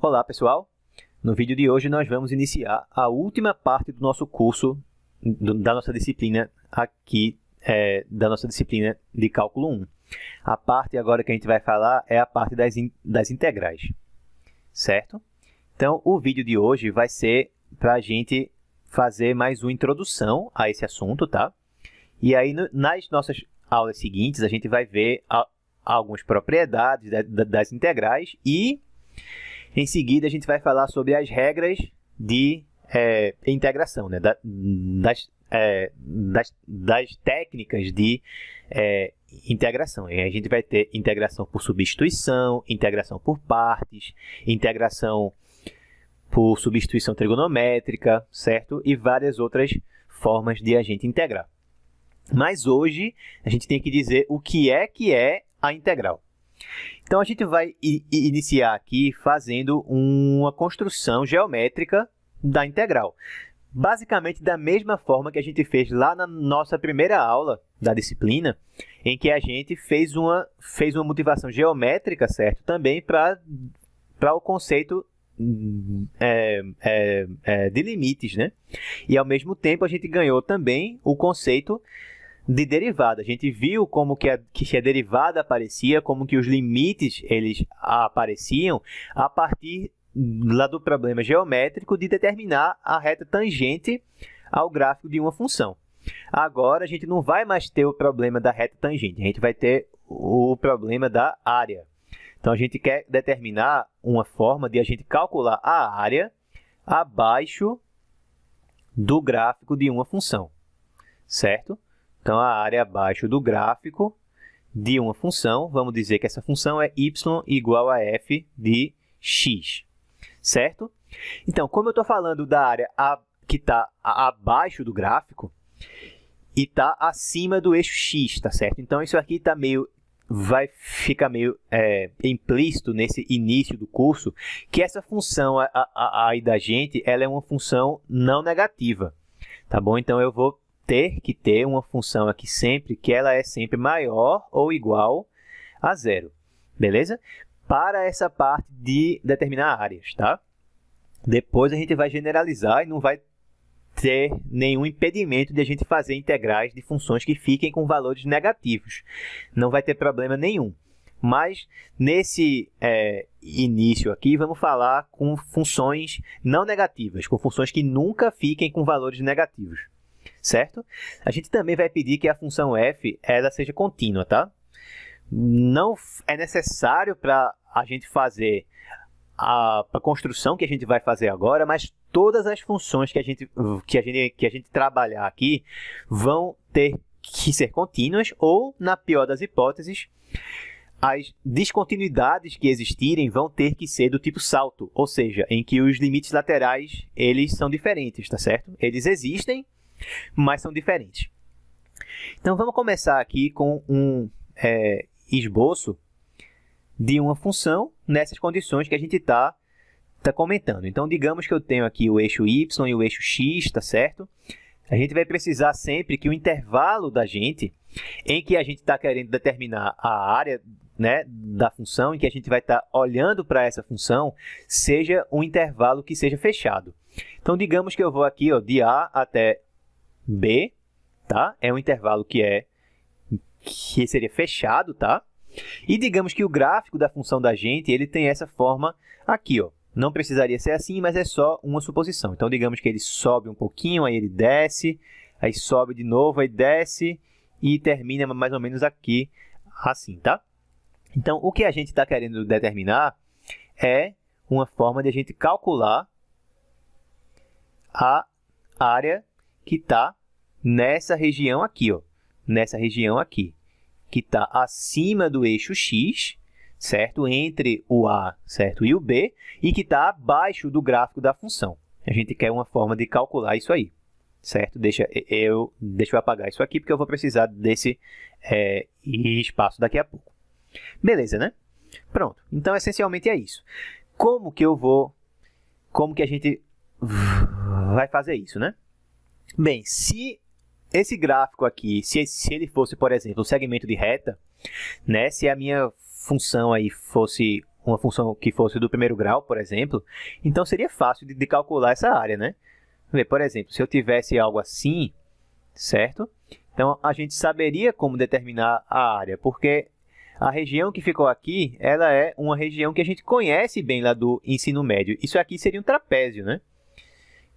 Olá, pessoal! No vídeo de hoje nós vamos iniciar a última parte do nosso curso, da nossa disciplina aqui, da nossa disciplina de Cálculo 1. A parte agora que a gente vai falar é a parte das integrais, certo? Então, o vídeo de hoje vai ser para a gente fazer mais uma introdução a esse assunto, tá? E aí, nas nossas aulas seguintes, a gente vai ver algumas propriedades das integrais e, em seguida, a gente vai falar sobre as regras de integração, né? Das técnicas de integração. E a gente vai ter integração por substituição, integração por partes, integração por substituição trigonométrica, certo? E várias outras formas de a gente integrar. Mas hoje a gente tem que dizer o que é a integral. Então, a gente vai iniciar aqui fazendo uma construção geométrica da integral. Basicamente, da mesma forma que a gente fez lá na nossa primeira aula da disciplina, em que a gente fez uma motivação geométrica, certo? Também para o conceito de limites, né? E, ao mesmo tempo, a gente ganhou também o conceito de derivada. A gente viu como que a derivada aparecia, como que os limites eles apareciam a partir lá do problema geométrico de determinar a reta tangente ao gráfico de uma função. Agora, a gente não vai mais ter o problema da reta tangente, a gente vai ter o problema da área. Então, a gente quer determinar uma forma de a gente calcular a área abaixo do gráfico de uma função, certo? Então, a área abaixo do gráfico de uma função, vamos dizer que essa função é y igual a f de x, certo? Então, como eu estou falando da área que está abaixo do gráfico e está acima do eixo x, tá certo? Então, isso aqui vai ficar meio implícito nesse início do curso, que essa função aí da gente, ela é uma função não negativa, tá bom? Então, eu vou ter que ter uma função aqui sempre que ela é sempre maior ou igual a zero, beleza? Para essa parte de determinar áreas, tá? Depois a gente vai generalizar e não vai ter nenhum impedimento de a gente fazer integrais de funções que fiquem com valores negativos. Não vai ter problema nenhum. Mas, nesse início aqui, vamos falar com funções não negativas, com funções que nunca fiquem com valores negativos, certo? A gente também vai pedir que a função f ela seja contínua, tá? Não é necessário para a gente fazer a construção que a gente vai fazer agora, mas todas as funções que a gente trabalhar aqui vão ter que ser contínuas ou, na pior das hipóteses, as descontinuidades que existirem vão ter que ser do tipo salto, ou seja, em que os limites laterais eles são diferentes, tá certo? Eles existem, mas são diferentes. Então, vamos começar aqui com um esboço de uma função nessas condições que a gente está comentando. Então, digamos que eu tenho aqui o eixo y e o eixo x, tá certo? A gente vai precisar sempre que o intervalo da gente, em que a gente está querendo determinar a área, né, da função, em que a gente vai estar olhando para essa função, seja um intervalo que seja fechado. Então, digamos que eu vou aqui de A até B, tá? É um intervalo que seria fechado, tá? E digamos que o gráfico da função da gente, ele tem essa forma aqui, ó. Não precisaria ser assim, mas é só uma suposição. Então, digamos que ele sobe um pouquinho, aí ele desce, aí sobe de novo, aí desce e termina mais ou menos aqui, assim, tá? Então, o que a gente está querendo determinar é uma forma de a gente calcular a área que está nessa região aqui, ó, nessa região aqui, que está acima do eixo x, certo? Entre o A, certo? E o B, e que está abaixo do gráfico da função. A gente quer uma forma de calcular isso aí, certo? Deixa eu apagar isso aqui, porque eu vou precisar desse espaço daqui a pouco. Beleza, né? Pronto. Então, essencialmente é isso. Como que a gente vai fazer isso, né? Bem, se esse gráfico aqui, se ele fosse, por exemplo, um segmento de reta, né? Se a minha função aí fosse uma função que fosse do primeiro grau, por exemplo, então seria fácil de calcular essa área, né? Por exemplo, se eu tivesse algo assim, certo? Então, a gente saberia como determinar a área, porque a região que ficou aqui, ela é uma região que a gente conhece bem lá do ensino médio. Isso aqui seria um trapézio, né?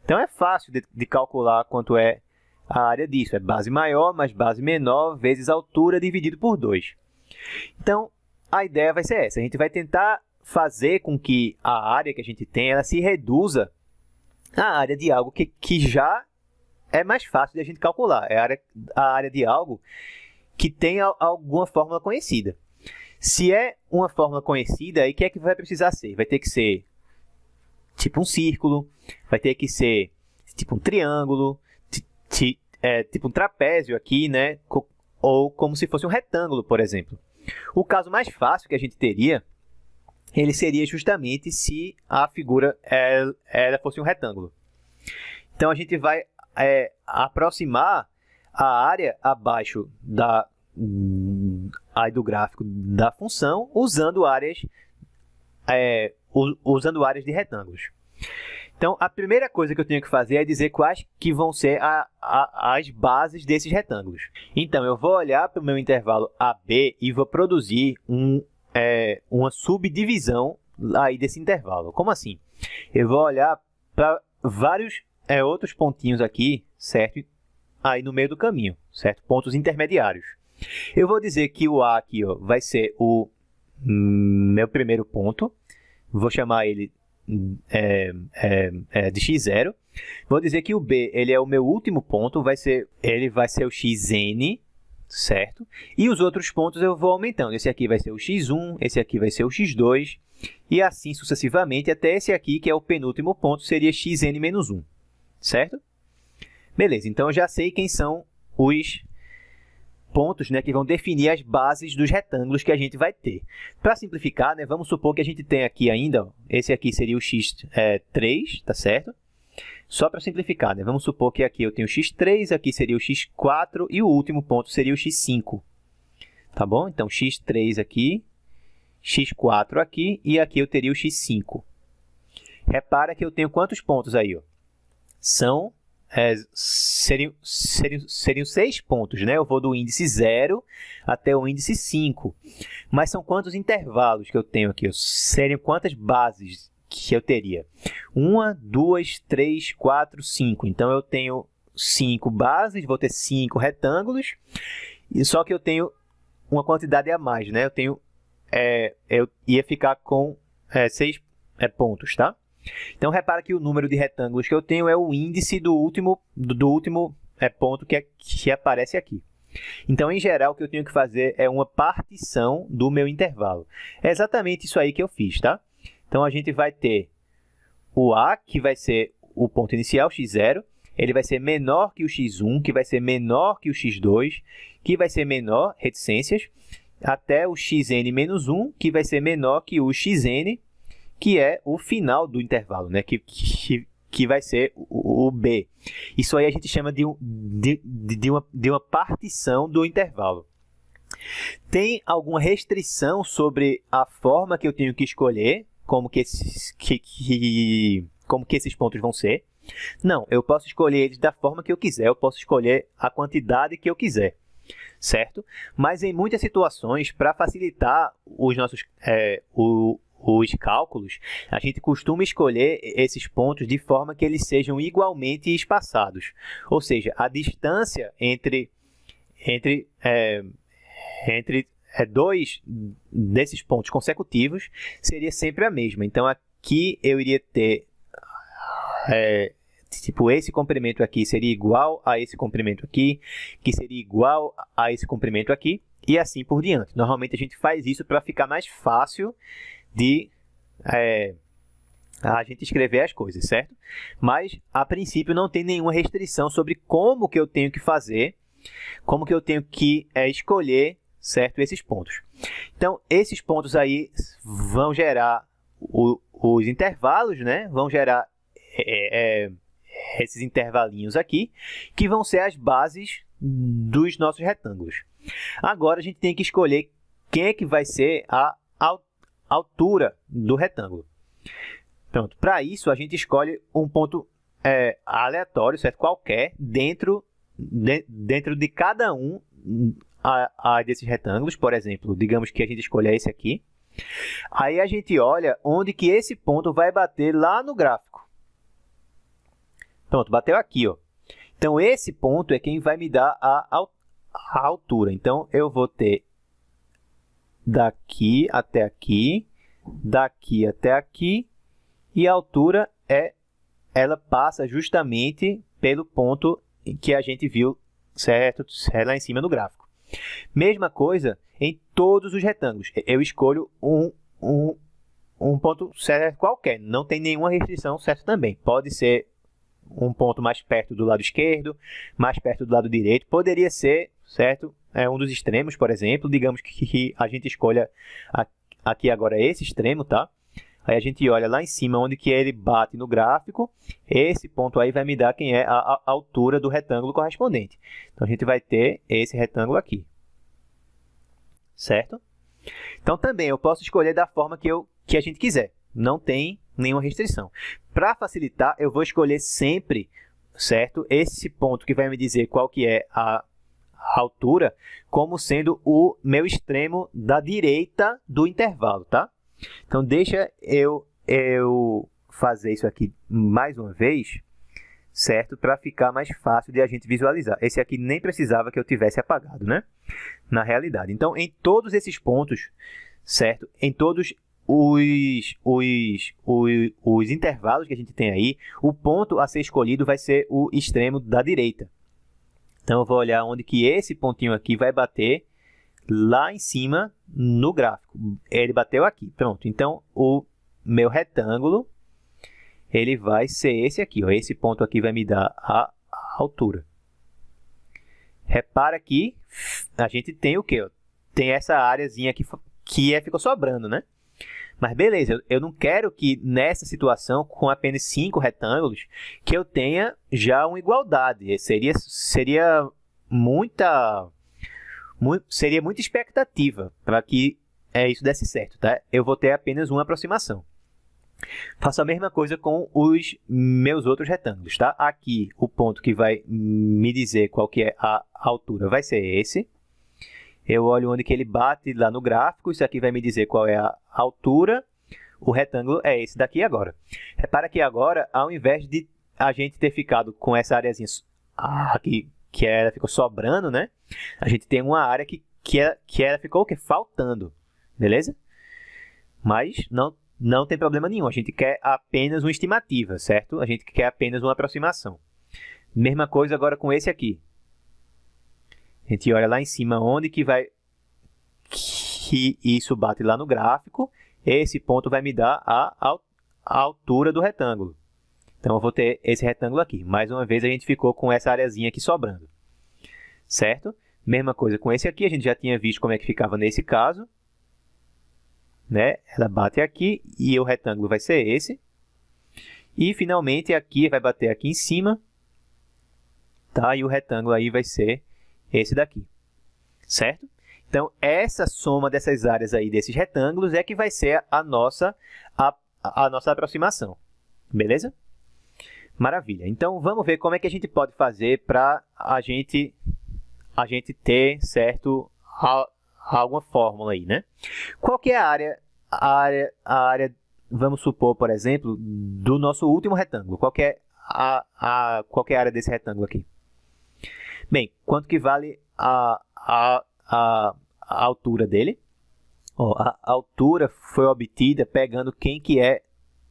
Então, é fácil de calcular quanto é a área disso. É base maior mais base menor vezes altura dividido por 2. Então, a ideia vai ser essa. A gente vai tentar fazer com que a área que a gente tem ela se reduza à área de algo que já é mais fácil de a gente calcular. É a área de algo que tem alguma fórmula conhecida. Se é uma fórmula conhecida, aí o que é que vai precisar ser? Vai ter que ser tipo um círculo, vai ter que ser tipo um triângulo, tipo um trapézio aqui, né? Ou como se fosse um retângulo, por exemplo. O caso mais fácil que a gente teria, ele seria justamente se a figura ela fosse um retângulo. Então, a gente vai aproximar a área abaixo aí do gráfico da função usando áreas de retângulos. Então, a primeira coisa que eu tenho que fazer é dizer quais que vão ser as bases desses retângulos. Então, eu vou olhar para o meu intervalo AB e vou produzir uma subdivisão aí desse intervalo. Como assim? Eu vou olhar para vários outros pontinhos aqui, certo? Aí no meio do caminho, certo? Pontos intermediários. Eu vou dizer que o A aqui, ó, vai ser o meu primeiro ponto. Vou chamar ele de x0. Vou dizer que o B ele é o meu último ponto, ele vai ser o xn, certo? E os outros pontos eu vou aumentando. Esse aqui vai ser o x1, esse aqui vai ser o x2, e assim sucessivamente até esse aqui, que é o penúltimo ponto, seria xn menos 1, certo? Beleza, então eu já sei quem são os pontos, né, que vão definir as bases dos retângulos que a gente vai ter. Para simplificar, né, vamos supor que a gente tem aqui ainda, ó, esse aqui seria o x3, tá certo? Só para simplificar, né, vamos supor que aqui eu tenho o x3, aqui seria o x4 e o último ponto seria o x5. Tá bom? Então, x3 aqui, x4 aqui e aqui eu teria o x5. Repara que eu tenho quantos pontos aí? Ó? Seriam 6 pontos, né? Eu vou do índice 0 até o índice 5. Mas são quantos intervalos que eu tenho aqui? Seriam quantas bases que eu teria? 1, 2, 3, 4, 5. Então, eu tenho 5 bases, vou ter 5 retângulos, e só que eu tenho uma quantidade a mais, né? Eu ia ficar com 6 pontos, tá? Então, repara que o número de retângulos que eu tenho é o índice do último ponto que aparece aqui. Então, em geral, o que eu tenho que fazer é uma partição do meu intervalo. É exatamente isso aí que eu fiz, tá? Então, a gente vai ter o A, que vai ser o ponto inicial, x0. Ele vai ser menor que o x1, que vai ser menor que o x2, que vai ser menor, reticências, até o xn menos 1, que vai ser menor que o xn, que é o final do intervalo, né? Que vai ser o B. Isso aí a gente chama de uma partição do intervalo. Tem alguma restrição sobre a forma que eu tenho que escolher, como que esses pontos vão ser? Não, eu posso escolher eles da forma que eu quiser, eu posso escolher a quantidade que eu quiser, certo? Mas em muitas situações, para facilitar os cálculos, a gente costuma escolher esses pontos de forma que eles sejam igualmente espaçados. Ou seja, a distância entre dois desses pontos consecutivos seria sempre a mesma. Então, aqui eu iria ter esse comprimento aqui seria igual a esse comprimento aqui, que seria igual a esse comprimento aqui, e assim por diante. Normalmente a gente faz isso para ficar mais fácil de a gente escrever as coisas, certo? Mas, a princípio, não tem nenhuma restrição sobre como que eu tenho que fazer, como que eu tenho que escolher, certo, esses pontos. Então, esses pontos aí vão gerar os intervalos, né? Vão gerar esses intervalinhos aqui, que vão ser as bases dos nossos retângulos. Agora, a gente tem que escolher quem é que vai ser altura do retângulo. Pronto, para isso a gente escolhe um ponto aleatório, certo? Qualquer, dentro de cada um desses retângulos. Por exemplo, digamos que a gente escolha esse aqui. Aí a gente olha onde que esse ponto vai bater lá no gráfico. Pronto, bateu aqui, ó. Então, esse ponto é quem vai me dar a altura. Então, eu vou ter daqui até aqui, daqui até aqui, e a altura ela passa justamente pelo ponto que a gente viu, certo? Lá em cima do gráfico. Mesma coisa em todos os retângulos. Eu escolho um ponto certo qualquer. Não tem nenhuma restrição, certo também. Pode ser um ponto mais perto do lado esquerdo, mais perto do lado direito. Poderia ser, certo? Um dos extremos, por exemplo. Digamos que a gente escolha aqui agora esse extremo, tá? Aí a gente olha lá em cima onde que ele bate no gráfico. Esse ponto aí vai me dar quem é a altura do retângulo correspondente. Então, a gente vai ter esse retângulo aqui. Certo? Então, também eu posso escolher da forma que a gente quiser. Não tem nenhuma restrição. Para facilitar, eu vou escolher sempre, certo? Esse ponto que vai me dizer qual que é a altura, como sendo o meu extremo da direita do intervalo, tá? Então, deixa eu fazer isso aqui mais uma vez, certo? Para ficar mais fácil de a gente visualizar. Esse aqui nem precisava que eu tivesse apagado, né? Na realidade. Então, em todos esses pontos, certo? Em todos os intervalos que a gente tem aí, o ponto a ser escolhido vai ser o extremo da direita. Então, eu vou olhar onde que esse pontinho aqui vai bater lá em cima no gráfico. Ele bateu aqui. Pronto. Então, o meu retângulo, ele vai ser esse aqui. Ó. Esse ponto aqui vai me dar a altura. Repara que a gente tem o quê? Ó? Tem essa áreazinha aqui que ficou sobrando, né? Mas beleza, eu não quero que nessa situação, com apenas 5 retângulos, que eu tenha já uma igualdade. Seria muita expectativa para que isso desse certo, tá? Eu vou ter apenas uma aproximação. Faço a mesma coisa com os meus outros retângulos, tá? Aqui, o ponto que vai me dizer qual que é a altura vai ser esse. Eu olho onde que ele bate lá no gráfico. Isso aqui vai me dizer qual é a altura. O retângulo é esse daqui agora. Repara que agora, ao invés de a gente ter ficado com essa areazinha aqui, que ela ficou sobrando, né? A gente tem uma área que ela ficou o quê? Faltando. Beleza? Mas não tem problema nenhum. A gente quer apenas uma estimativa, certo? A gente quer apenas uma aproximação. Mesma coisa agora com esse aqui. A gente olha lá em cima onde que isso bate lá no gráfico. Esse ponto vai me dar a altura do retângulo. Então, eu vou ter esse retângulo aqui. Mais uma vez, a gente ficou com essa areazinha aqui sobrando. Certo? Mesma coisa com esse aqui. A gente já tinha visto como é que ficava nesse caso. Né? Ela bate aqui e o retângulo vai ser esse. E, finalmente, aqui vai bater aqui em cima. Tá? E o retângulo aí vai ser esse daqui, certo? Então, essa soma dessas áreas aí, desses retângulos, é que vai ser a nossa aproximação, beleza? Maravilha. Então, vamos ver como é que a gente pode fazer para a gente ter, certo, alguma fórmula aí, né? Qual que é a área, vamos supor, por exemplo, do nosso último retângulo? Qual que é qual que é a área desse retângulo aqui? Bem, quanto que vale a altura dele? Ó, a altura foi obtida pegando quem que é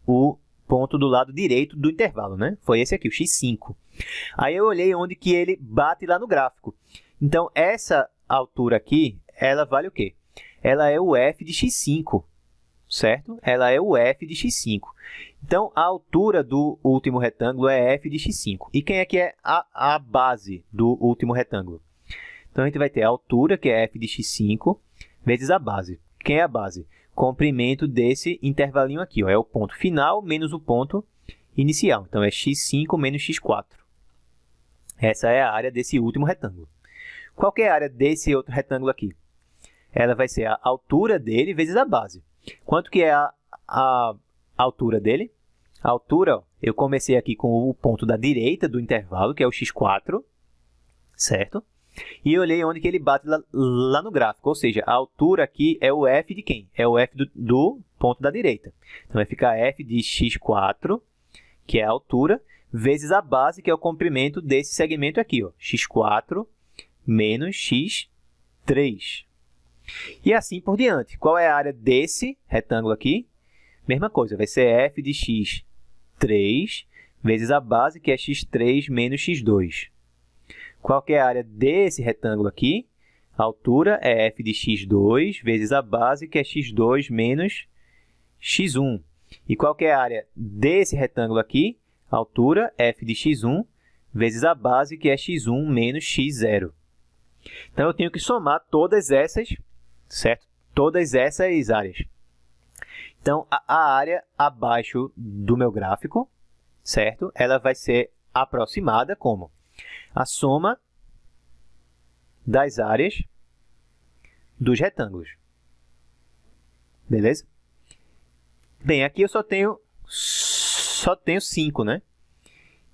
o ponto do lado direito do intervalo, né? Foi esse aqui, o x5. Aí eu olhei onde que ele bate lá no gráfico. Então, essa altura aqui, ela vale o quê? Ela é o f de x5, certo? Ela é o f de x5. Então, a altura do último retângulo é f de x5. E quem é que é a base do último retângulo? Então, a gente vai ter a altura, que é f de x5, vezes a base. Quem é a base? Comprimento desse intervalinho aqui. Ó, é o ponto final menos o ponto inicial. Então, é x5 menos x4. Essa é a área desse último retângulo. Qual que é a área desse outro retângulo aqui? Ela vai ser a altura dele vezes a base. Quanto que é a altura dele? A altura, ó, eu comecei aqui com o ponto da direita do intervalo, que é o x4, certo? E olhei onde que ele bate lá no gráfico, ou seja, a altura aqui é o f de quem? É o f do ponto da direita. Então, vai ficar f de x4, que é a altura, vezes a base, que é o comprimento desse segmento aqui, ó, x4 menos x3. E assim por diante. Qual é a área desse retângulo aqui? Mesma coisa, vai ser f de x3 vezes a base, que é x3 menos x2. Qual que é a área desse retângulo aqui? A altura é f de x2 vezes a base, que é x2 menos x1. E qual que é a área desse retângulo aqui? A altura é f de x1 vezes a base, que é x1 menos x0. Então, eu tenho que somar todas essas, certo? Todas essas áreas. Então, a área abaixo do meu gráfico, certo? Ela vai ser aproximada como? A soma das áreas dos retângulos. Beleza? Bem, aqui eu só tenho 5, né?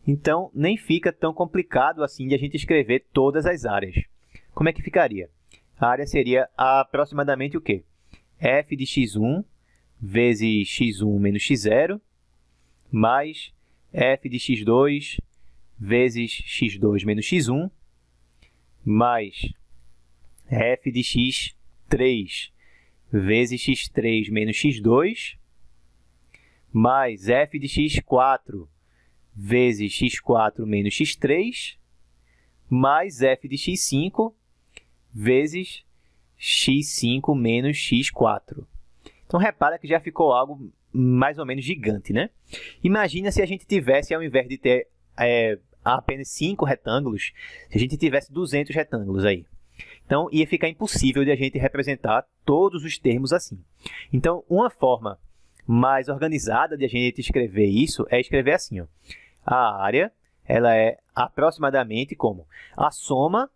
Então, nem fica tão complicado assim de a gente escrever todas as áreas. Como é que ficaria? A área seria aproximadamente o quê? F de x1 vezes x1 menos x0, mais f de x2 vezes x2 menos x1, mais f de x3 vezes x3 menos x2, mais f de x4 vezes x4 menos x3, mais f de x5 vezes x5 menos x4. Então, repara que já ficou algo mais ou menos gigante, né? Imagina se a gente tivesse, ao invés de ter apenas 5 retângulos, se a gente tivesse 200 retângulos aí. Então, ia ficar impossível de a gente representar todos os termos assim. Então, uma forma mais organizada de a gente escrever isso é escrever assim, ó. A área, ela é aproximadamente como? A soma.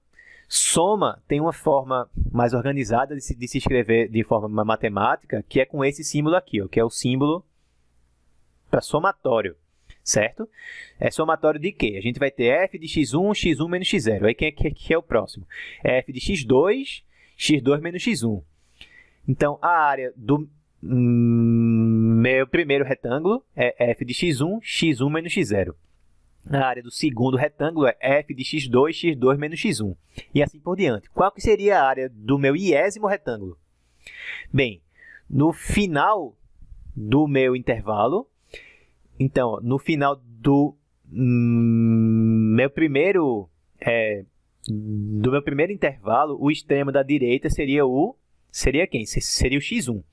Soma tem uma forma mais organizada de se escrever de forma matemática, que é com esse símbolo aqui, ó, que é o símbolo para somatório, certo? É somatório de quê? A gente vai ter f de x1, x1 menos x0. Aí quem é o próximo? F de x2, x2 menos x1. Então, a área do meu primeiro retângulo é f de x1, x1 menos x0. A área do segundo retângulo é f de x2, x2 menos x1. E assim por diante. Qual que seria a área do meu 10º retângulo? Bem, no final do meu intervalo, então, no final do meu primeiro intervalo, o extremo da direita seria quem? Seria o x1.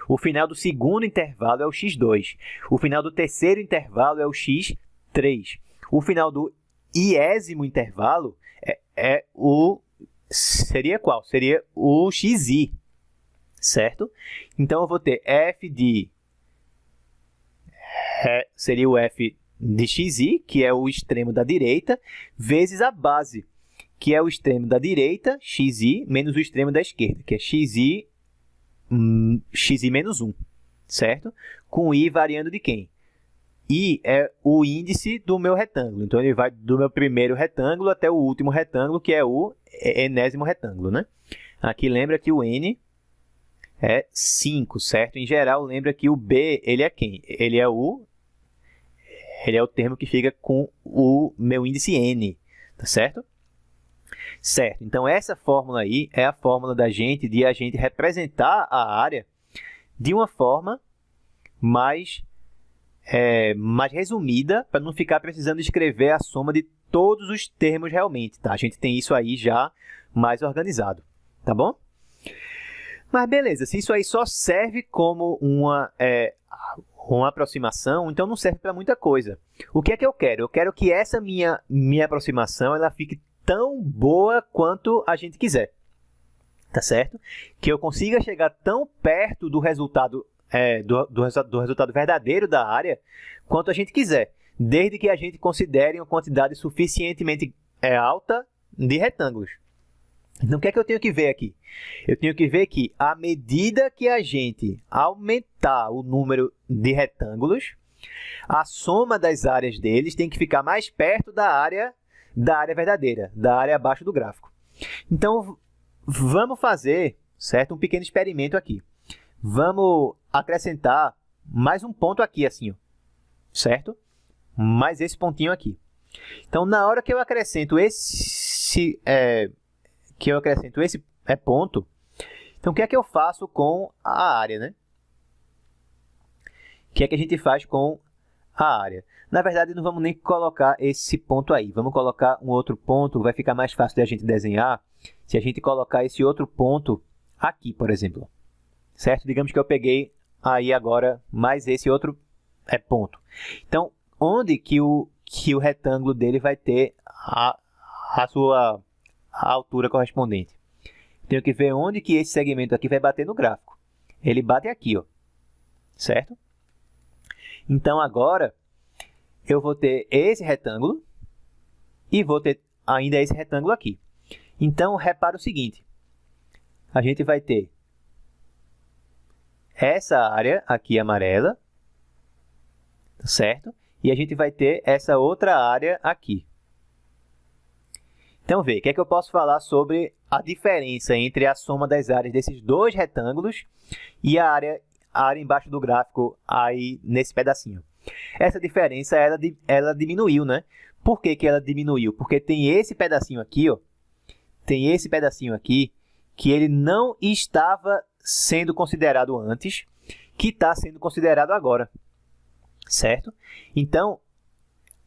O final do segundo intervalo é o x2. O final do terceiro intervalo é o x3. O final do 10º intervalo seria qual? Seria o xi, certo? Então, eu vou ter f de... seria o f de xi, que é o extremo da direita, vezes a base, que é o extremo da direita, xi, menos o extremo da esquerda, que é xi menos 1, certo? Com i variando de quem? I é o índice do meu retângulo. Então, ele vai do meu primeiro retângulo até o último retângulo, que é o enésimo retângulo, né? Aqui lembra que o n é 5, certo? Em geral, lembra que o b, ele é quem? Ele é o termo que fica com o meu índice n, tá certo? Certo. Então, essa fórmula aí é a fórmula de a gente representar a área de uma forma mais resumida, para não ficar precisando escrever a soma de todos os termos realmente, tá? A gente tem isso aí já mais organizado, tá bom? Mas beleza, se isso aí só serve como uma aproximação, então não serve para muita coisa. O que é que eu quero? Eu quero que essa minha aproximação ela fique tão boa quanto a gente quiser, tá certo? Que eu consiga chegar tão perto do resultado do resultado verdadeiro da área quanto a gente quiser, desde que a gente considere uma quantidade suficientemente alta de retângulos, Então, o que é que eu tenho que ver aqui? Eu tenho que ver que, à medida que a gente aumentar o número de retângulos, a soma das áreas deles tem que ficar mais perto da área verdadeira, da área abaixo do gráfico. Então, vamos fazer, certo? Um pequeno experimento aqui. Vamos acrescentar mais um ponto aqui, assim, ó, certo? Mais esse pontinho aqui. Então, na hora que eu acrescento esse ponto, então o que é que eu faço com a área, né? O que é que a gente faz com a área? Na verdade, não vamos nem colocar esse ponto aí. Vamos colocar um outro ponto, vai ficar mais fácil de a gente desenhar se a gente colocar esse outro ponto aqui, por exemplo. Certo? Digamos que eu peguei aí agora mais esse outro ponto. Então, onde que o retângulo dele vai ter a sua altura correspondente? Tenho que ver onde que esse segmento aqui vai bater no gráfico. Ele bate aqui, ó. Certo? Então, agora, eu vou ter esse retângulo e vou ter ainda esse retângulo aqui. Então, repara o seguinte. A gente vai ter essa área aqui amarela, certo? E a gente vai ter essa outra área aqui. Então, vê, o que é que eu posso falar sobre a diferença entre a soma das áreas desses dois retângulos e a área embaixo do gráfico aí nesse pedacinho? Essa diferença, ela diminuiu, né? Por que que ela diminuiu? Porque tem esse pedacinho aqui, ó. Tem esse pedacinho aqui que ele não estava sendo considerado antes, que está sendo considerado agora, certo? Então,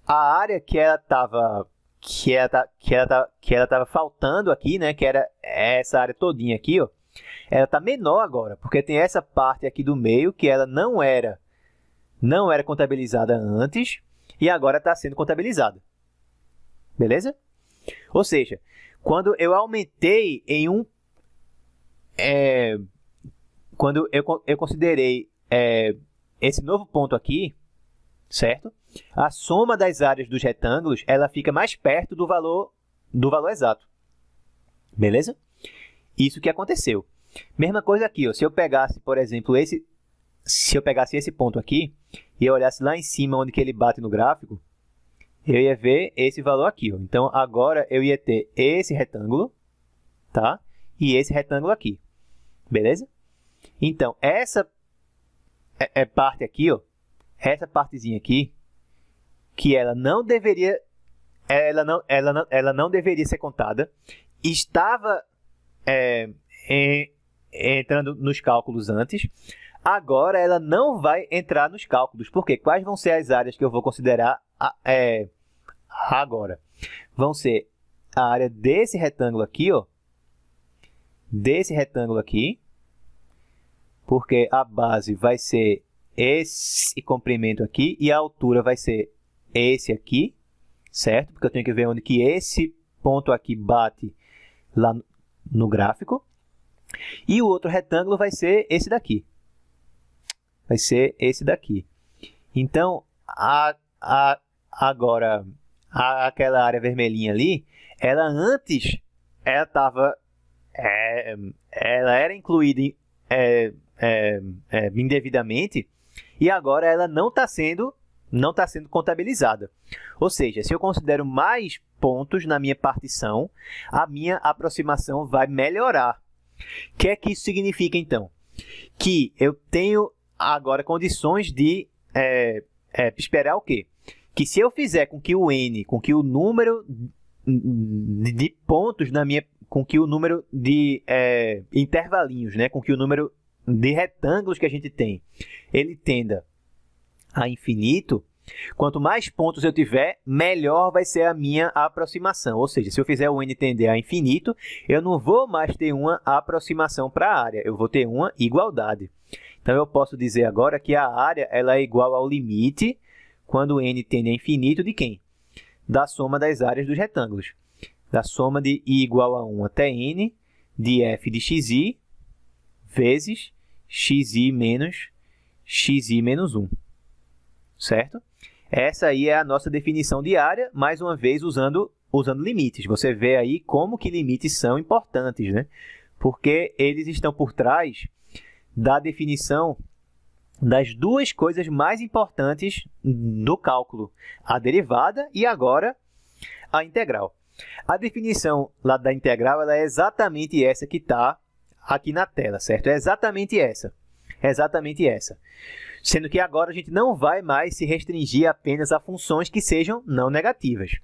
a área que ela estava faltando aqui, né, que era essa área todinha aqui, ó, ela está menor agora, porque tem essa parte aqui do meio que ela não era contabilizada antes e agora está sendo contabilizada. Beleza? Ou seja, quando eu aumentei em quando eu considerei esse novo ponto aqui, certo? A soma das áreas dos retângulos, ela fica mais perto do valor exato. Beleza? Isso que aconteceu. Mesma coisa aqui, ó, se eu pegasse, por exemplo, esse ponto aqui e eu olhasse lá em cima onde que ele bate no gráfico, eu ia ver esse valor aqui, ó. Então, agora eu ia ter esse retângulo, tá? E esse retângulo aqui. Beleza? Então, essa parte aqui, ó, essa partezinha aqui, que ela não deveria ser contada, estava entrando nos cálculos antes, agora ela não vai entrar nos cálculos. Por quê? Quais vão ser as áreas que eu vou considerar agora? Vão ser a área desse retângulo aqui, ó, desse retângulo aqui, porque a base vai ser esse comprimento aqui e a altura vai ser esse aqui, certo? Porque eu tenho que ver onde que esse ponto aqui bate lá no gráfico. E o outro retângulo vai ser esse daqui. Vai ser esse daqui. Então, agora, aquela área vermelhinha ali, ela antes, ela era incluída indevidamente e agora ela não está sendo contabilizada. Ou seja, se eu considero mais pontos na minha partição, a minha aproximação vai melhorar. O que é que isso significa, então? Que eu tenho agora condições de esperar o quê? Que se eu fizer com que o número de pontos com que o número de intervalinhos, né, com que o número de retângulos que a gente tem, ele tenda a infinito, quanto mais pontos eu tiver, melhor vai ser a minha aproximação. Ou seja, se eu fizer o n tender a infinito, eu não vou mais ter uma aproximação para a área, eu vou ter uma igualdade. Então, eu posso dizer agora que a área ela é igual ao limite, quando o n tende a infinito, de quem? Da soma das áreas dos retângulos. Da soma de i igual a 1 até n, de f de xi, vezes xi menos xi menos 1. Certo? Essa aí é a nossa definição de área, mais uma vez usando usando limites. Você vê aí como que limites são importantes, né? Porque eles estão por trás da definição das duas coisas mais importantes do cálculo, a derivada e agora a integral. A definição lá da integral ela é exatamente essa que está aqui na tela, certo? É exatamente essa. É exatamente essa. Sendo que agora a gente não vai mais se restringir apenas a funções que sejam não negativas.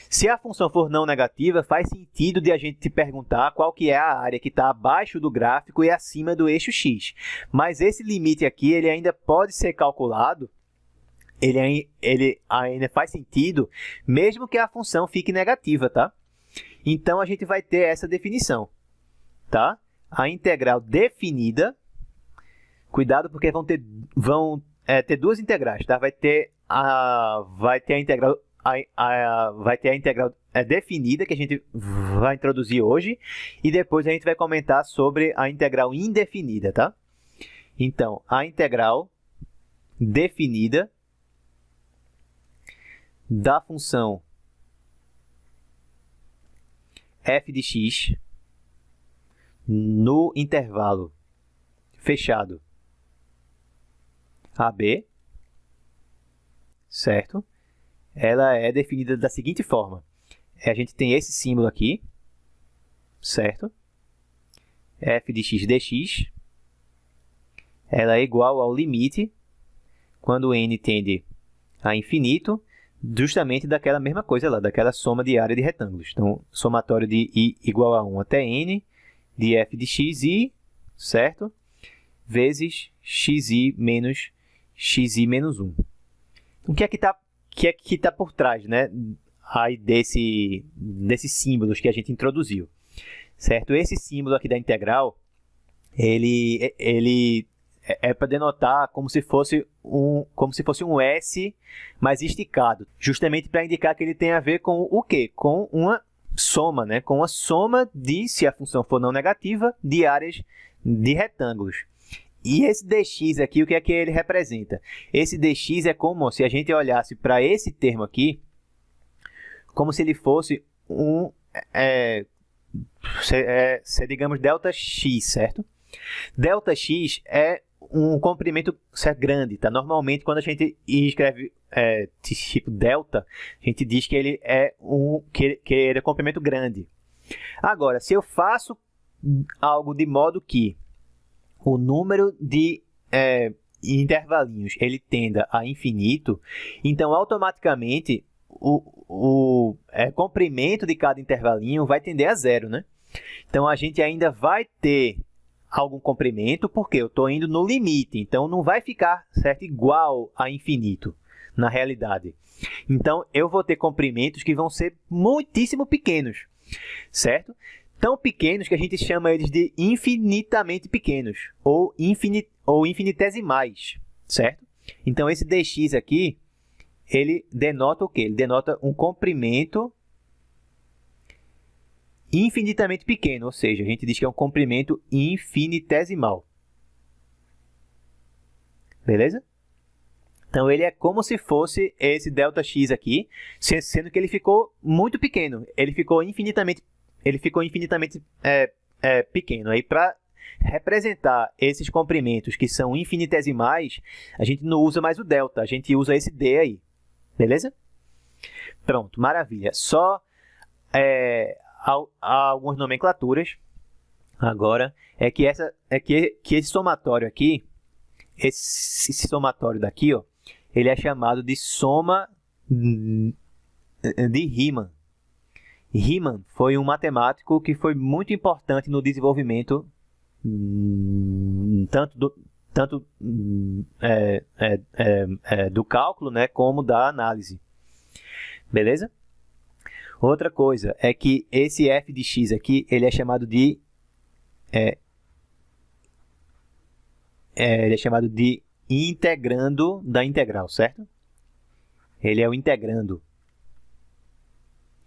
Se a função for não negativa, faz sentido de a gente te perguntar qual que é a área que está abaixo do gráfico e acima do eixo x. Mas esse limite aqui ele ainda pode ser calculado, ele ainda faz sentido, mesmo que a função fique negativa, tá? Então, a gente vai ter essa definição, tá? A integral definida, cuidado porque vão ter duas integrais, tá? Vai ter a integral definida, que a gente vai introduzir hoje, e depois a gente vai comentar sobre a integral indefinida, tá? Então, a integral definida da função f de x no intervalo fechado AB, certo? Ela é definida da seguinte forma. A gente tem esse símbolo aqui, certo? F de x dx, ela é igual ao limite, quando n tende a infinito, justamente daquela mesma coisa lá, daquela soma de área de retângulos. Então, somatório de i igual a 1 até n, de f de xi, certo? Vezes xi menos xi menos 1. O que é que tá por trás, né, aí desses símbolos que a gente introduziu, certo? Esse símbolo aqui da integral, ele é para denotar como se fosse um S mais esticado, justamente para indicar que ele tem a ver com o quê? Com uma soma, né? Com a soma de, se a função for não negativa, de áreas de retângulos. E esse dx aqui, o que é que ele representa? Esse dx é como se a gente olhasse para esse termo aqui, como se ele fosse digamos, ΔX, certo? ΔX é um comprimento grande, tá? Normalmente, quando a gente escreve tipo delta, a gente diz que ele é um comprimento grande. Agora, se eu faço algo de modo que o número de intervalinhos ele tenda a infinito, então automaticamente o comprimento de cada intervalinho vai tender a zero, né? Então a gente ainda vai ter algum comprimento, porque eu estou indo no limite, então não vai ficar, certo, igual a infinito na realidade. Então eu vou ter comprimentos que vão ser muitíssimo pequenos, certo? Tão pequenos que a gente chama eles de infinitamente pequenos, ou infinitesimais, certo? Então, esse dx aqui, ele denota o quê? Ele denota um comprimento infinitamente pequeno, ou seja, a gente diz que é um comprimento infinitesimal. Beleza? Então, ele é como se fosse esse ΔX aqui, sendo que ele ficou muito pequeno. Ele ficou infinitamente pequeno. Aí, para representar esses comprimentos que são infinitesimais, a gente não usa mais o delta, a gente usa esse D aí. Beleza? Pronto, maravilha. Só algumas nomenclaturas. Agora, que esse somatório aqui, esse somatório daqui, ó, ele é chamado de soma de Riemann. Riemann foi um matemático que foi muito importante no desenvolvimento tanto do cálculo, né, como da análise. Beleza? Outra coisa é que esse f de x aqui, ele é chamado de integrando da integral, certo? Ele é o integrando.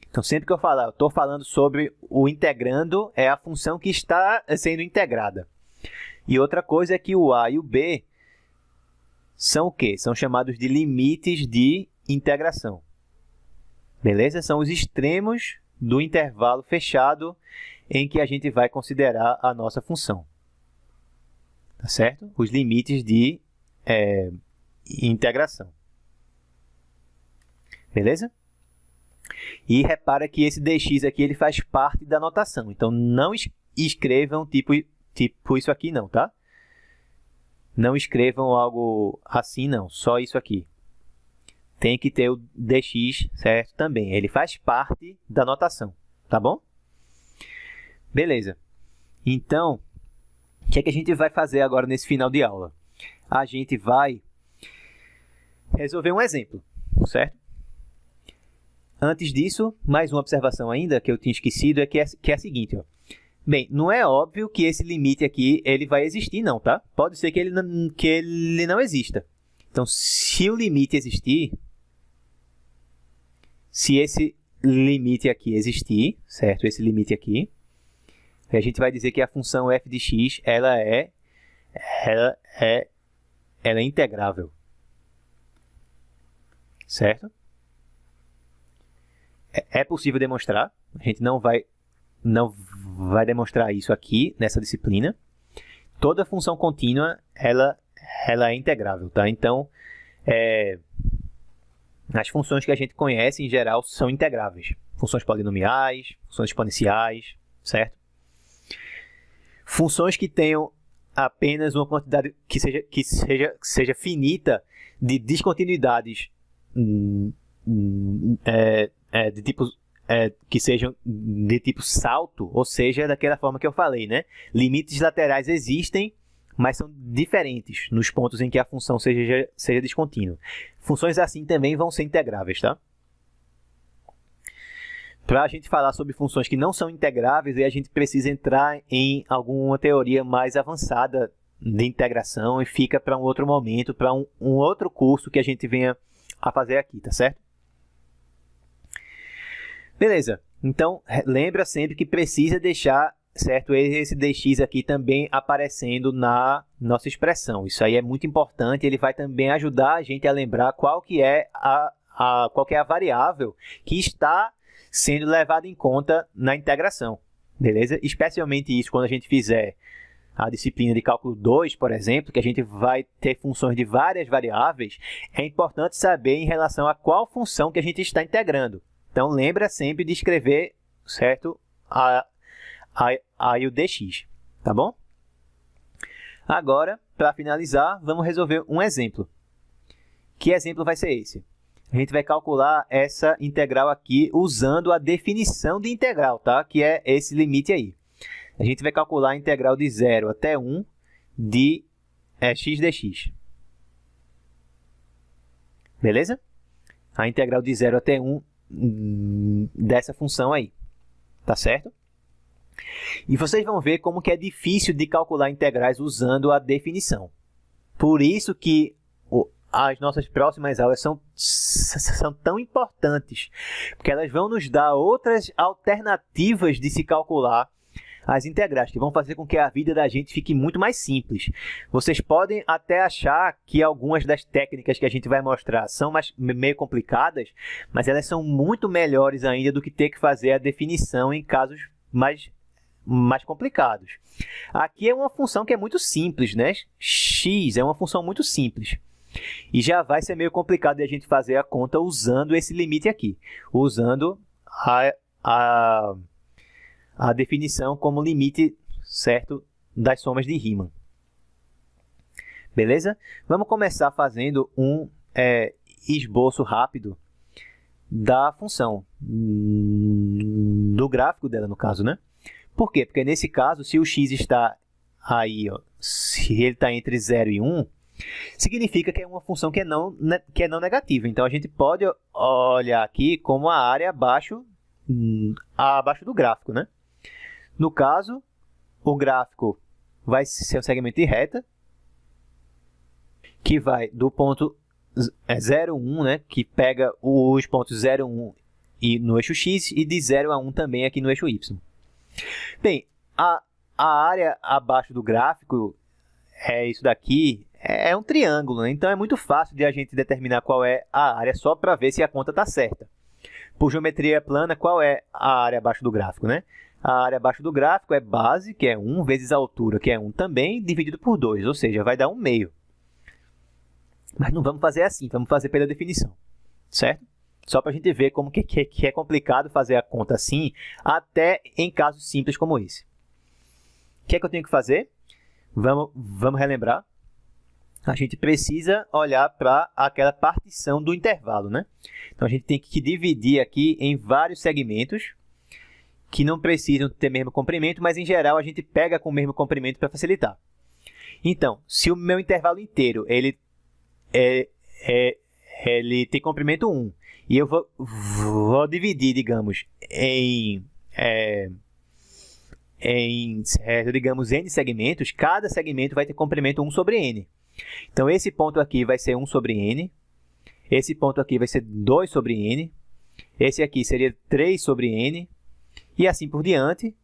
Então, sempre que eu falar, eu estou falando sobre o integrando, é a função que está sendo integrada. E outra coisa é que o a e o b são o quê? São chamados de limites de integração. Beleza? São os extremos do intervalo fechado em que a gente vai considerar a nossa função. Tá certo? Os limites de integração. Beleza? E repara que esse dx aqui ele faz parte da notação. Então, não escrevam tipo isso aqui não, tá? Não escrevam algo assim não, só isso aqui. Tem que ter o dx, certo? Também. Ele faz parte da notação, tá bom? Beleza. Então, o que é que a gente vai fazer agora nesse final de aula? A gente vai resolver um exemplo, certo? Antes disso, mais uma observação ainda que eu tinha esquecido é a seguinte, ó. Bem, não é óbvio que esse limite aqui ele vai existir não, tá? Pode ser que ele não exista. Então, se o limite existir, se esse limite aqui existir, certo? Esse limite aqui, a gente vai dizer que a função f de x ela é integrável, certo? É possível demonstrar, a gente não vai demonstrar isso aqui nessa disciplina. Toda função contínua ela é integrável, tá? Então, as funções que a gente conhece em geral são integráveis. Funções polinomiais, funções exponenciais, certo? Funções que tenham apenas uma quantidade que seja finita de descontinuidades de tipos que sejam de tipo salto, ou seja, daquela forma que eu falei, né? Limites laterais existem, mas são diferentes nos pontos em que a função seja descontínua. Funções assim também vão ser integráveis, tá? Para a gente falar sobre funções que não são integráveis, aí a gente precisa entrar em alguma teoria mais avançada de integração e fica para um outro momento, para um outro curso que a gente venha a fazer aqui, tá certo? Beleza, então lembra sempre que precisa deixar, certo, esse dx aqui também aparecendo na nossa expressão. Isso aí é muito importante, ele vai também ajudar a gente a lembrar qual que é a variável que está sendo levada em conta na integração, beleza? Especialmente isso quando a gente fizer a disciplina de cálculo 2, por exemplo, que a gente vai ter funções de várias variáveis, é importante saber em relação a qual função que a gente está integrando. Então, lembra sempre de escrever, certo, aí o dx, tá bom? Agora, para finalizar, vamos resolver um exemplo. Que exemplo vai ser esse? A gente vai calcular essa integral aqui usando a definição de integral, tá? Que é esse limite aí. A gente vai calcular a integral de 0 até 1 de x dx. Beleza? A integral de 0 até 1 dessa função aí, tá certo? E vocês vão ver como que é difícil de calcular integrais usando a definição. Por isso que as nossas próximas aulas são tão importantes, porque elas vão nos dar outras alternativas de se calcular as integrais, que vão fazer com que a vida da gente fique muito mais simples. Vocês podem até achar que algumas das técnicas que a gente vai mostrar são meio complicadas, mas elas são muito melhores ainda do que ter que fazer a definição em casos mais complicados. Aqui é uma função que é muito simples, né? X é uma função muito simples. E já vai ser meio complicado de a gente fazer a conta usando esse limite aqui, usando a definição como limite, certo, das somas de Riemann. Beleza? Vamos começar fazendo um esboço rápido da função, do gráfico dela, no caso, né? Por quê? Porque nesse caso, se o x está aí, ó, se ele está entre 0 e 1, significa que é uma função que é não negativa. Então, a gente pode olhar aqui como a área abaixo do gráfico, né? No caso, o gráfico vai ser um segmento de reta, que vai do ponto 0, 1, né? Que pega os pontos 0, 1 e no eixo x, e de 0 a 1 também aqui no eixo y. Bem, a área abaixo do gráfico é isso daqui, é um triângulo, né? Então é muito fácil de a gente determinar qual é a área só para ver se a conta está certa. Por geometria plana, qual é a área abaixo do gráfico, né? A área abaixo do gráfico é base, que é 1, vezes a altura, que é 1 também, dividido por 2, ou seja, vai dar 1 meio. Mas não vamos fazer assim, vamos fazer pela definição, certo? Só para a gente ver como que é complicado fazer a conta assim, até em casos simples como esse. O que é que eu tenho que fazer? Vamos relembrar. A gente precisa olhar para aquela partição do intervalo, né? Então, a gente tem que dividir aqui em vários segmentos que não precisam ter mesmo comprimento, mas, em geral, a gente pega com o mesmo comprimento para facilitar. Então, se o meu intervalo inteiro ele tem comprimento 1, e eu vou dividir, digamos, digamos, n segmentos, cada segmento vai ter comprimento 1 sobre n. Então, esse ponto aqui vai ser 1 sobre n, esse ponto aqui vai ser 2 sobre n, esse aqui seria 3 sobre n, e assim por diante,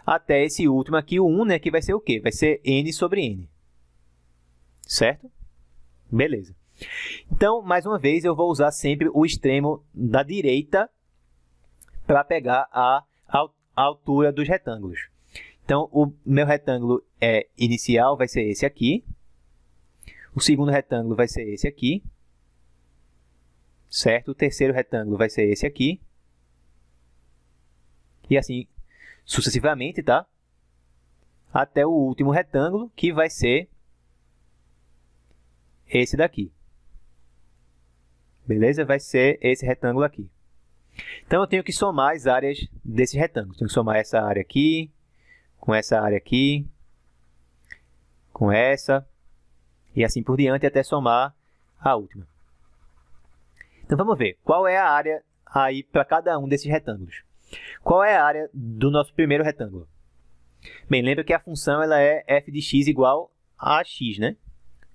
até esse último aqui, o 1, né, que vai ser o quê? Vai ser n sobre n. Certo? Beleza. Então, mais uma vez, eu vou usar sempre o extremo da direita para pegar a altura dos retângulos. Então, o meu retângulo inicial vai ser esse aqui. O segundo retângulo vai ser esse aqui. Certo? O terceiro retângulo vai ser esse aqui. E assim sucessivamente, tá? Até o último retângulo, que vai ser esse daqui. Beleza? Vai ser esse retângulo aqui. Então, eu tenho que somar as áreas desses retângulos. Tenho que somar essa área aqui, com essa área aqui, com essa, e assim por diante, até somar a última. Então, vamos ver. Qual é a área aí para cada um desses retângulos? Qual é a área do nosso primeiro retângulo? Bem, lembra que a função ela é f de x igual a x, né?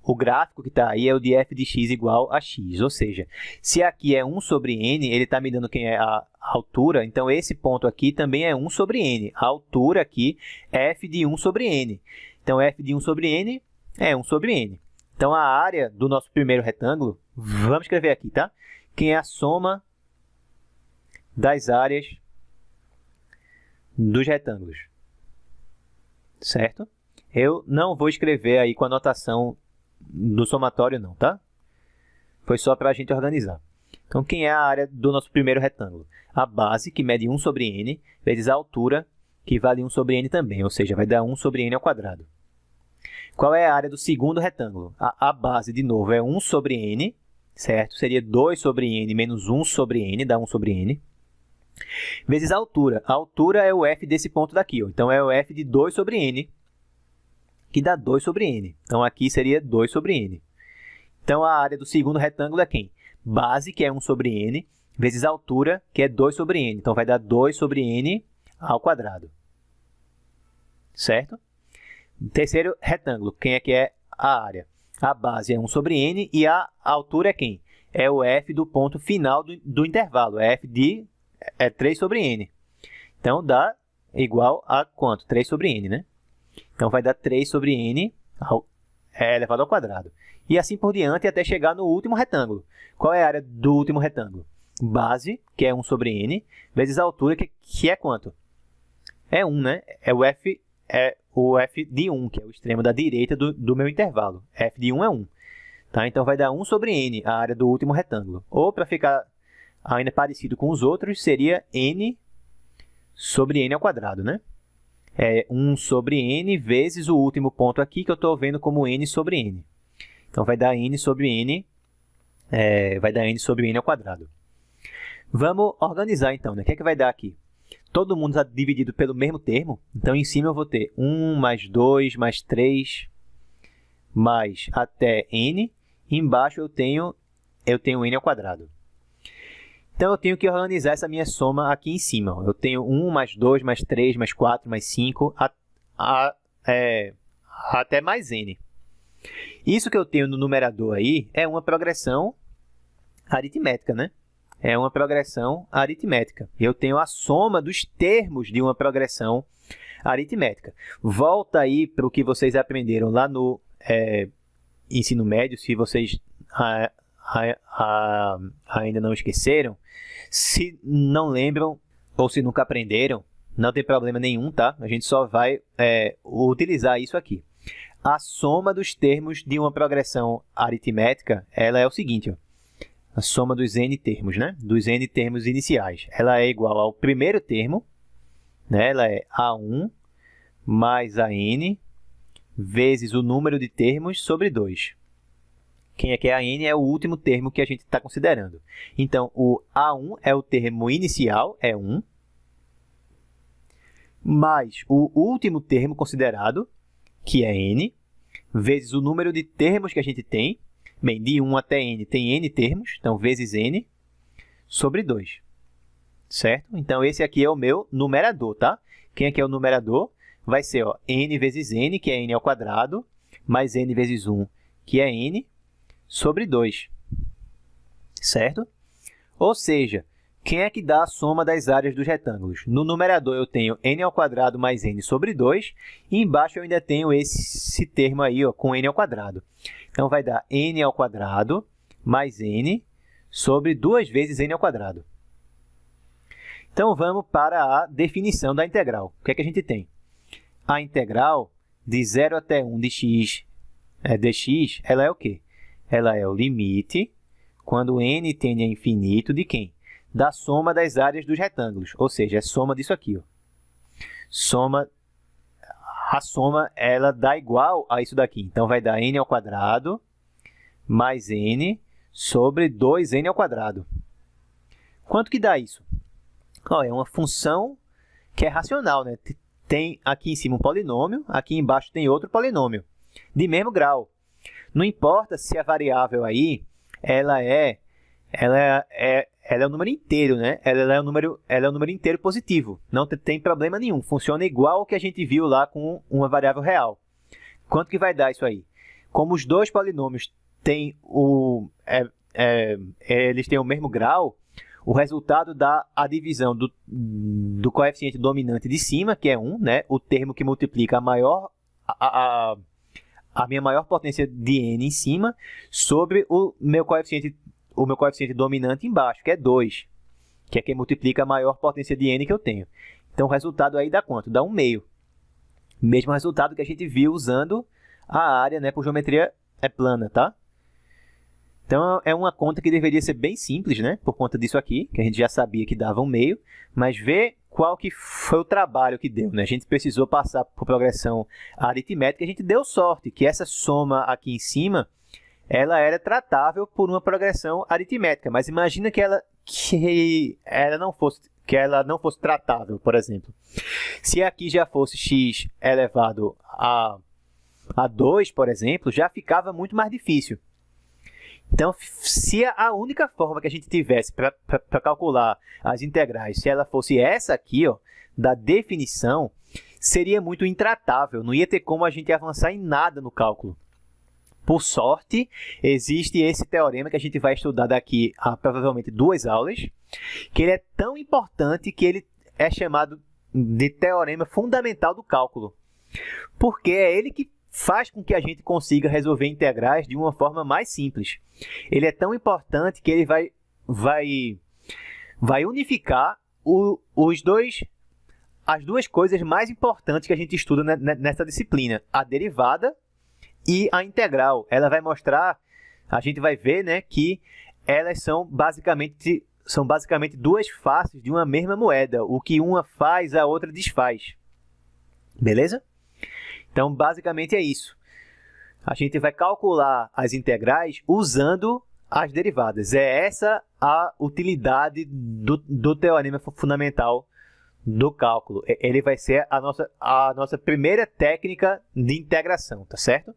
O gráfico que está aí é o de f de x igual a x, ou seja, se aqui é 1 sobre n, ele está me dando quem é a altura, então esse ponto aqui também é 1 sobre n. A altura aqui é f de 1 sobre n. Então, f de 1 sobre n é 1 sobre n. Então, a área do nosso primeiro retângulo, vamos escrever aqui, tá? Quem é a soma das áreas dos retângulos, certo? Eu não vou escrever aí com a notação do somatório não, tá? Foi só para a gente organizar. Então, quem é a área do nosso primeiro retângulo? A base, que mede 1 sobre n, vezes a altura, que vale 1 sobre n também, ou seja, vai dar 1 sobre n ao quadrado. Qual é a área do segundo retângulo? A base, de novo, é 1 sobre n, certo? Seria 2 sobre n menos 1 sobre n, dá 1 sobre n. Vezes a altura. A altura é o f desse ponto daqui, ó. Então, é o f de 2 sobre n, que dá 2 sobre n. Então, aqui seria 2 sobre n. Então, a área do segundo retângulo é quem? Base, que é 1 sobre n, vezes a altura, que é 2 sobre n. Então, vai dar 2 sobre n ao quadrado. Certo? Terceiro retângulo, quem é que é a área? A base é 1 sobre n e a altura é quem? É o f do ponto final do intervalo. É f de 3 sobre n. Então, dá igual a quanto? 3 sobre n, né? Então, vai dar 3 sobre n elevado ao quadrado. E assim por diante até chegar no último retângulo. Qual é a área do último retângulo? Base, que é 1 sobre n, vezes a altura, que é quanto? É 1, né? É o f de 1, que é o extremo da direita do meu intervalo. f de 1 é 1. Tá? Então, vai dar 1 sobre n, a área do último retângulo. Ou, para ficar ainda parecido com os outros, seria n sobre n ao quadrado, né? É 1 sobre n vezes o último ponto aqui, que eu estou vendo como n sobre n. Então, vai dar n sobre n, ao quadrado. Vamos organizar, então, né? O que é que vai dar aqui? Todo mundo está dividido pelo mesmo termo. Então, em cima eu vou ter 1 mais 2 mais 3 mais até n. E embaixo eu tenho n ao quadrado. Então, eu tenho que organizar essa minha soma aqui em cima. Eu tenho 1 mais 2 mais 3 mais 4 mais 5 até mais n. Isso que eu tenho no numerador aí é uma progressão aritmética, né? É uma progressão aritmética. Eu tenho a soma dos termos de uma progressão aritmética. Volta aí para o que vocês aprenderam lá no ensino médio, se vocês ainda não esqueceram, se não lembram ou se nunca aprenderam, não tem problema nenhum, tá? A gente só vai utilizar isso aqui. A soma dos termos de uma progressão aritmética, ela é o seguinte, ó. A soma dos n termos, né? Dos n termos iniciais. Ela é igual ao primeiro termo, né? Ela é A1 mais AN vezes o número de termos sobre 2. Quem é que é AN? É o último termo que a gente está considerando. Então, o A1 é o termo inicial, é 1, mais o último termo considerado, que é n, vezes o número de termos que a gente tem. Bem, de 1 até n tem n termos, então vezes n, sobre 2. Certo? Então, esse aqui é o meu numerador, tá? Quem é que é o numerador? Vai ser ó, n vezes n, que é n ao quadrado, mais n vezes 1, que é n, sobre 2. Certo? Ou seja, quem é que dá a soma das áreas dos retângulos? No numerador eu tenho n ao quadrado mais n sobre 2, e embaixo eu ainda tenho esse termo aí ó, com n ao quadrado. Então, vai dar n ao quadrado mais n sobre 2 vezes n ao quadrado. Então, vamos para a definição da integral. O que é que a gente tem? A integral de 0 até 1 de x dx, ela é o quê? Ela é o limite, quando n tende a infinito, de quem? Da soma das áreas dos retângulos, ou seja, é a soma disso aqui. Ó. A soma ela dá igual a isso daqui. Então, vai dar n ao quadrado mais n sobre 2n ao quadrado. Quanto que dá isso? Ó, é uma função que é racional, né? Tem aqui em cima um polinômio, aqui embaixo tem outro polinômio, de mesmo grau. Não importa se a variável aí ela é um número inteiro, né? Ela é um número inteiro positivo. Não tem problema nenhum. Funciona igual ao que a gente viu lá com uma variável real. Quanto que vai dar isso aí? Como os dois polinômios têm eles têm o mesmo grau, o resultado dá a divisão do coeficiente dominante de cima, que é 1, né? O termo que multiplica a minha maior potência de n em cima, sobre o meu coeficiente dominante embaixo, que é 2, que é quem multiplica a maior potência de n que eu tenho. Então, o resultado aí dá quanto? Dá 1/2. Mesmo resultado que a gente viu usando a área, né, por geometria plana, tá? Então, é uma conta que deveria ser bem simples, né, por conta disso aqui, que a gente já sabia que dava 1/2, mas vê qual que foi o trabalho que deu, né? A gente precisou passar por progressão aritmética, a gente deu sorte que essa soma aqui em cima ela era tratável por uma progressão aritmética, mas imagina que ela não fosse tratável, por exemplo. Se aqui já fosse x elevado a 2, por exemplo, já ficava muito mais difícil. Então, se a única forma que a gente tivesse para calcular as integrais, se ela fosse essa aqui, ó, da definição, seria muito intratável, não ia ter como a gente avançar em nada no cálculo. Por sorte, existe esse teorema que a gente vai estudar daqui a provavelmente 2 aulas, que ele é tão importante que ele é chamado de teorema fundamental do cálculo, porque é ele que faz com que a gente consiga resolver integrais de uma forma mais simples. Ele é tão importante que ele vai unificar as duas coisas mais importantes que a gente estuda nessa disciplina, a derivada e a integral. Ela vai mostrar, a gente vai ver, né, que elas são basicamente duas faces de uma mesma moeda. O que uma faz, a outra desfaz. Beleza? Então, basicamente é isso. A gente vai calcular as integrais usando as derivadas. É essa a utilidade do teorema fundamental do cálculo. Ele vai ser a nossa primeira técnica de integração, tá certo?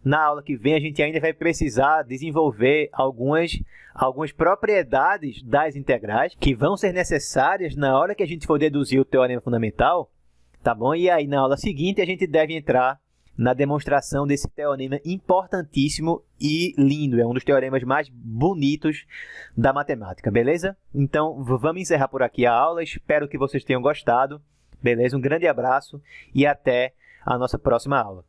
Na aula que vem, a gente ainda vai precisar desenvolver algumas propriedades das integrais que vão ser necessárias na hora que a gente for deduzir o teorema fundamental, tá bom? E aí, na aula seguinte, a gente deve entrar na demonstração desse teorema importantíssimo e lindo. É um dos teoremas mais bonitos da matemática, beleza? Então, vamos encerrar por aqui a aula. Espero que vocês tenham gostado, beleza? Um grande abraço e até a nossa próxima aula.